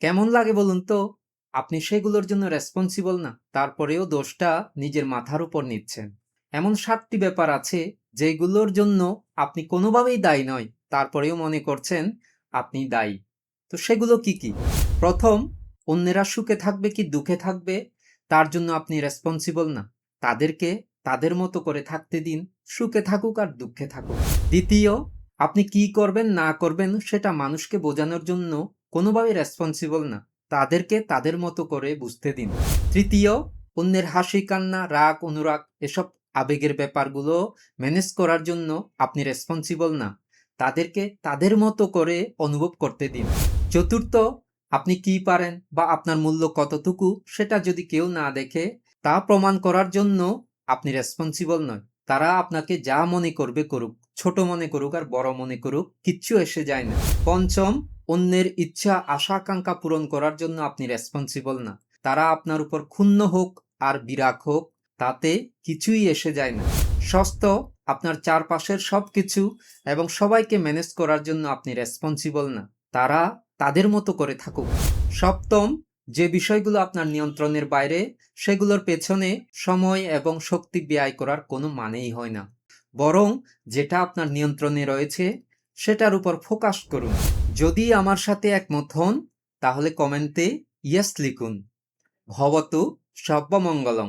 কেমন লাগে বলুন তো? আপনি সেগুলোর জন্য রেসপন্সিবল না। তারপরেও দোষটা নিজের মাথার উপর নিচ্ছেন। এমন ৭ টি ব্যাপার আছে যেগুলোর জন্য আপনি কোনোভাবেই দায়ী নয়। তারপরেও মনে করছেন আপনি দায়ী। তো সেগুলো কি, কি? ১ম, অন্যেরা সুখে থাকবে কি দুঃখে থাকবে তার জন্য আপনি রেসপন্সিবল না। তাদেরকে তাদের মতো করে থাকতে দিন। সুখে থাকুক আর দুঃখে থাকুক। ২য়, আপনি কি করবেন না করবেন সেটা মানুষকে বোঝানোর জন্য কোনোভাবেই রেসপন্সিবল না। তাদেরকে তাদের মতো করে বুঝতে দিন। ৩য়, অন্যের হাসি কান্না রাগ অনুরাগ এসব আবেগের ব্যাপারগুলো ম্যানেজ করার জন্য আপনি রেসপন্সিবল না। তাদেরকে তাদের মতো করে অনুভব করতে দিন। ৪র্থ, আপনি কি পারেন বা আপনার মূল্য কতটুকু সেটা যদি কেউ না দেখে তা প্রমাণ করার জন্য আপনি রেসপন্সিবল নয়। তারা আপনাকে যা মনে করবে করুক, ছোট মনে করুক আর বড় মনে করুক, কিচ্ছু এসে যায় না। ৫ম, অন্যের ইচ্ছা আশা আকাঙ্ক্ষা পূরণ করার জন্য আপনি রেসপন্সিবল না। তারা আপনার উপর ক্ষুণ্ণ হোক আর বিরাগ হোক, তাতে কিছুই এসে যায় না। ৬ষ্ঠ, আপনার চারপাশের সবকিছু এবং সবাইকে ম্যানেজ করার জন্য আপনি রেসপন্সিবল না। তারা তাদের মতো করে থাকুক। ৭ম, যে বিষয়গুলো আপনার নিয়ন্ত্রণের বাইরে সেগুলোর পেছনে সময় এবং শক্তি ব্যয় করার কোনো মানেই হয় না। বরং যেটা আপনার নিয়ন্ত্রণে রয়েছে সেটার উপর ফোকাস করুন। যদি আমার সাথে একমত হন তাহলে কমেন্টে ইয়েস লিখুন। ভবতু সর্বমঙ্গলং।